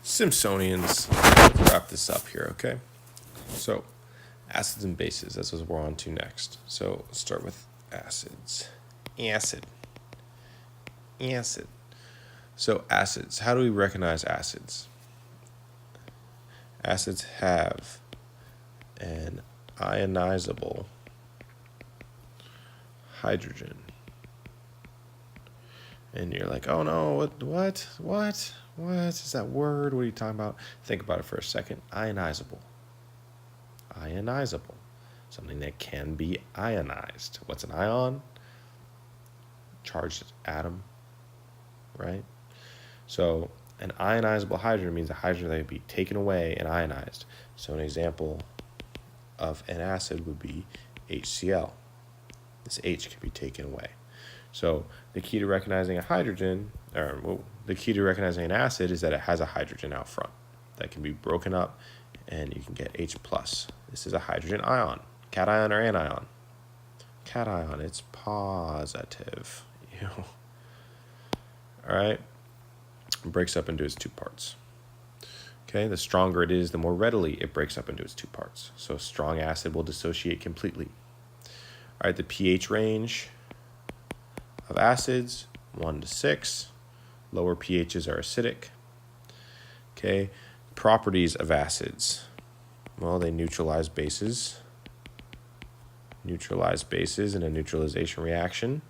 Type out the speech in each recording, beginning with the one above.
Simpsonians, let's wrap this up here, okay? So, acids and bases, that's what we're on to next. So, let's start with acids. Acid. So, acids. How do we recognize acids? Acids have an ionizable hydrogen. And you're like, oh no, what is that word? What are you talking about? Think about it for a second. Ionizable. Something that can be ionized. What's an ion? Charged atom, right? So an ionizable hydrogen means a hydrogen that would be taken away and ionized. So an example of an acid would be HCl. This H can be taken away. So the key to recognizing a hydrogen, the key to recognizing an acid is that it has a hydrogen out front that can be broken up, and you can get H+. This is a hydrogen ion, cation or anion. Cation, it's positive. All right, it breaks up into its two parts. Okay, the stronger it is, the more readily it breaks up into its two parts. So a strong acid will dissociate completely. All right, the pH range of acids, 1 to 6. Lower pHs are acidic. Okay, properties of acids. Well, they neutralize bases. Neutralize bases in a neutralization reaction.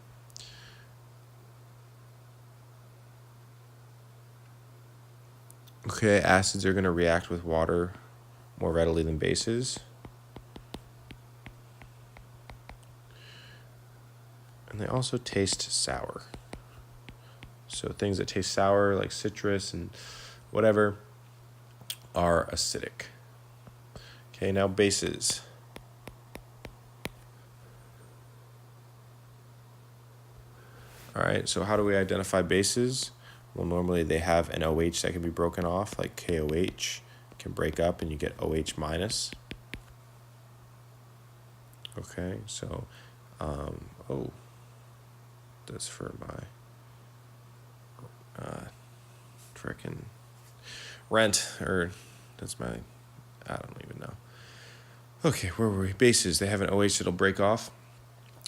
Okay, acids are going to react with water more readily than bases. And they also taste sour. So things that taste sour, like citrus and whatever, are acidic. Okay, now bases. All right, so how do we identify bases? Well, normally they have an OH that can be broken off, like KOH can break up and you get OH minus. Okay, so, that's for my frickin' rent, or that's my, I don't even know. Okay, where were we? Bases, they have an OH that'll break off.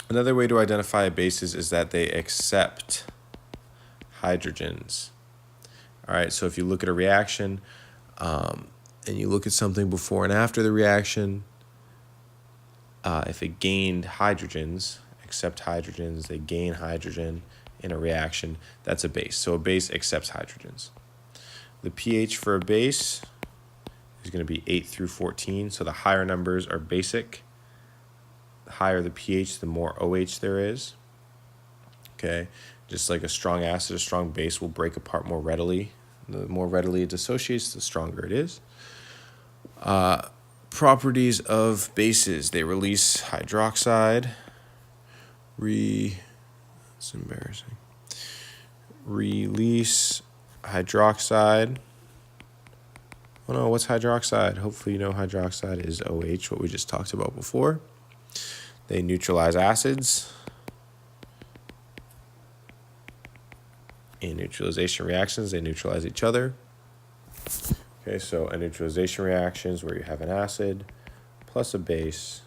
Another way to identify bases is that they accept hydrogens. All right, so if you look at a reaction and you look at something before and after the reaction, if it gained hydrogens, accept hydrogens, they gain hydrogen in a reaction, that's a base. So a base accepts hydrogens. The pH for a base is going to be 8 through 14, so the higher numbers are basic. The higher the pH, the more OH there is. Okay, just like a strong acid, a strong base will break apart more readily. The more readily it dissociates, the stronger it is. Properties of bases: they release hydroxide. It's embarrassing. Release hydroxide. Oh no, what's hydroxide? Hopefully you know hydroxide is OH, what we just talked about before. They neutralize acids. In neutralization reactions, they neutralize each other. Okay, so a neutralization reaction is where you have an acid plus a base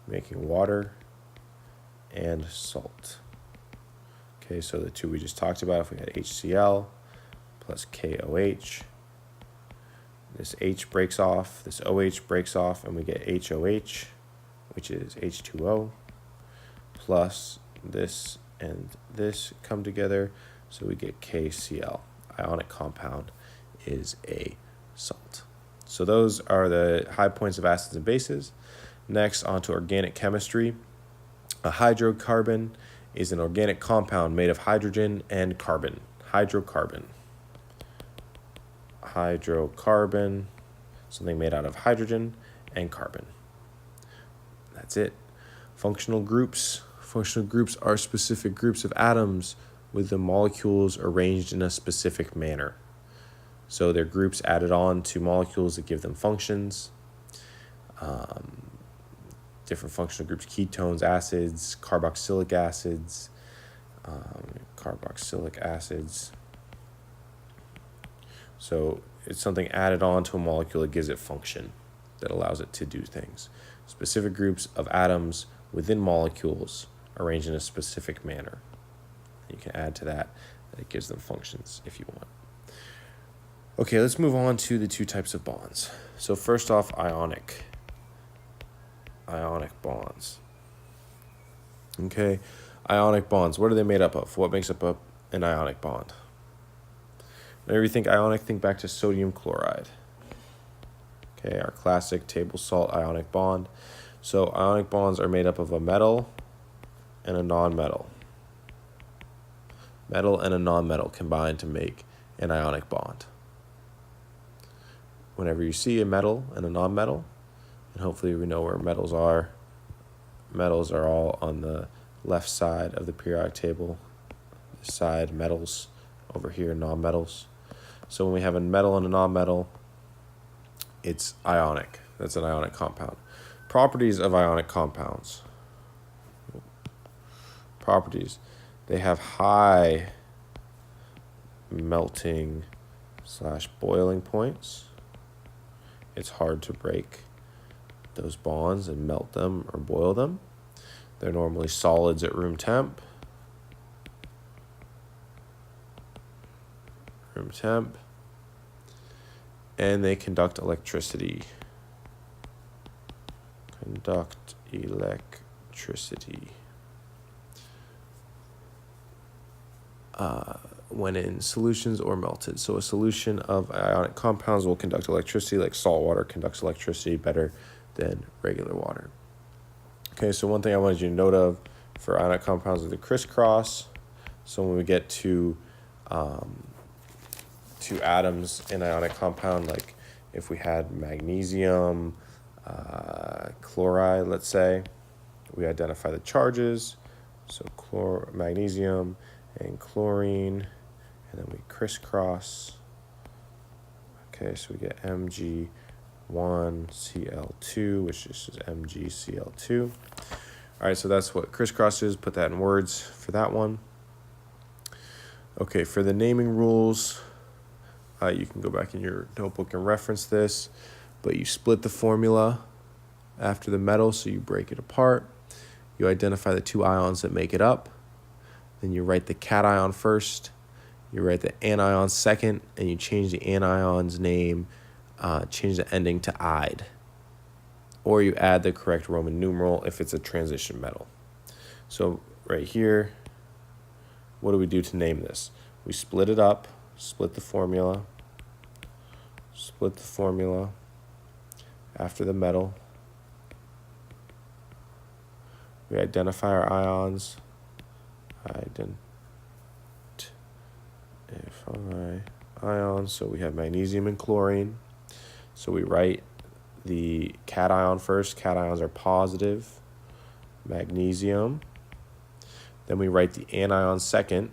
making water and salt. Okay, so the two we just talked about, if we had HCl plus KOH, this H breaks off, this OH breaks off, and we get HOH, which is H2O, plus this and this come together, so we get KCl. Ionic compound is a salt. So those are the high points of acids and bases. Next, on to organic chemistry. A hydrocarbon is an organic compound made of hydrogen and carbon. Hydrocarbon, something made out of hydrogen and carbon. That's it. Functional groups. Functional groups are specific groups of atoms with the molecules arranged in a specific manner. So they're groups added on to molecules that give them functions. Different functional groups: ketones, acids, carboxylic acids. So it's something added on to a molecule that gives it function, that allows it to do things. Specific groups of atoms within molecules arranged in a specific manner. You can add to that, and it gives them functions if you want. Okay, let's move on to the two types of bonds. So first off, ionic bonds. Okay, ionic bonds, what are they made up of? What makes up an ionic bond? Whenever you think ionic, think back to sodium chloride. Okay, our classic table salt ionic bond. So ionic bonds are made up of a metal and a non-metal. Metal and a non-metal combine to make an ionic bond. Whenever you see a metal and a non-metal, and hopefully we know where metals are all on the left side of the periodic table. This side, metals, over here, non-metals. So when we have a metal and a non-metal, it's ionic. That's an ionic compound. Properties of ionic compounds. Properties. They have high melting / boiling points. It's hard to break those bonds and melt them or boil them. They're normally solids at room temp. And they conduct electricity. When in solutions or melted. So a solution of ionic compounds will conduct electricity, like salt water conducts electricity better than regular water. Okay, so one thing I wanted you to note of for ionic compounds is the crisscross. So when we get to atoms in ionic compound, like if we had magnesium, chloride, let's say, we identify the charges. So magnesium and chlorine, and then we crisscross. Okay, so we get Mg1Cl2, which is just MgCl2. All right, so that's what crisscross is. Put that in words for that one. Okay, for the naming rules, you can go back in your notebook and reference this, but you split the formula after the metal, so you break it apart. You identify the two ions that make it up. Then you write the cation first, you write the anion second, and you change the anion's name, change the ending to "ide." Or you add the correct Roman numeral if it's a transition metal. So right here, what do we do to name this? We split it up, split the formula after the metal. We identify our ions. So we have magnesium and chlorine. So we write the cation first. Cations are positive. Magnesium. Then we write the anion second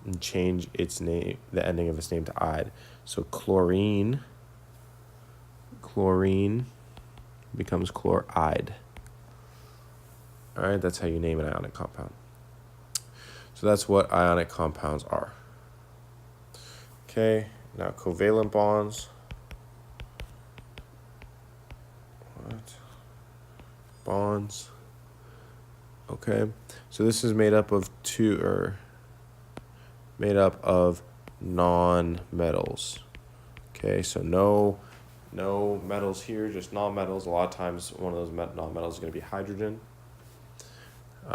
and change its name, the ending of its name, to "ide." So chlorine becomes chloride. All right, that's how you name an ionic compound. So that's what ionic compounds are. Okay, now covalent bonds. Bonds. Okay, so this is made up of non-metals. Okay, so no metals here, just non-metals. A lot of times one of those non-metals is going to be hydrogen.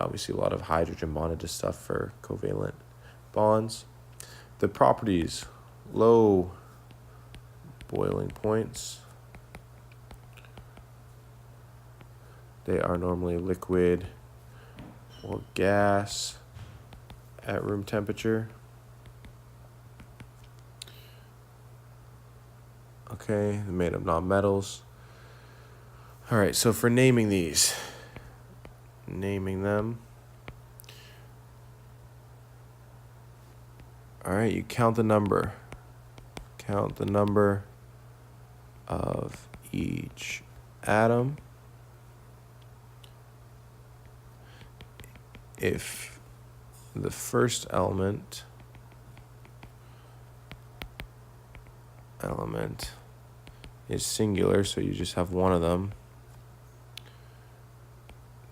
We see a lot of hydrogen bonded to stuff for covalent bonds. The properties: low boiling points. They are normally liquid or gas at room temperature. Okay, they're made of non-metals. All right, so for naming them. All right, you count the number. Count the number of each atom. If the first element element is singular, so you just have one of them,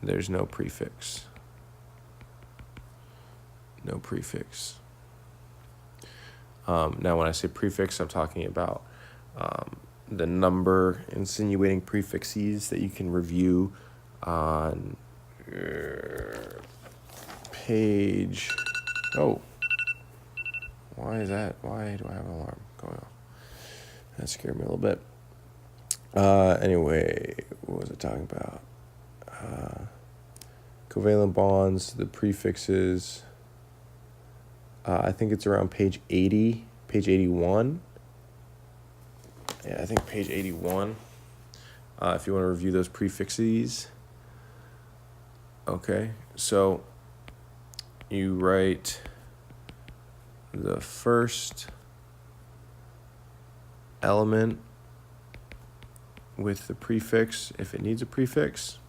there's no prefix. No prefix. Now, when I say prefix, I'm talking about the number insinuating prefixes that you can review on page. Oh, why is that? Why do I have an alarm going off? That scared me a little bit. Anyway, what was I talking about? Covalent bonds, the prefixes. I think it's around page 80, page 81. Yeah, I think page 81. If you want to review those prefixes. Okay, so you write the first element with the prefix if it needs a prefix,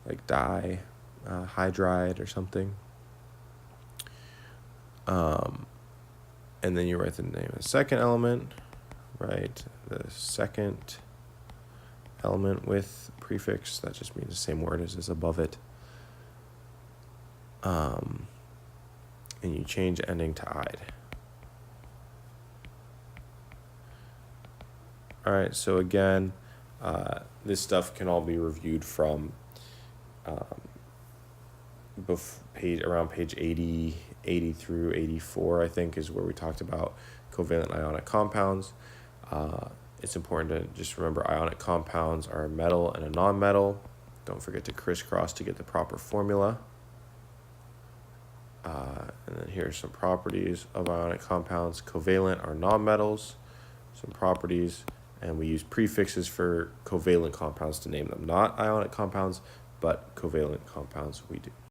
like dihydride or something. And then you write the name of the second element, right? The second element with prefix, that just means the same word as is above it. And you change ending to "ide." All right, so again, this stuff can all be reviewed from around page 80 through 84, I think, is where we talked about covalent ionic compounds. It's important to just remember ionic compounds are a metal and a nonmetal. Don't forget to crisscross to get the proper formula. And then here's some properties of ionic compounds. Covalent are nonmetals, some properties, and we use prefixes for covalent compounds to name them. Not ionic compounds, but covalent compounds we do.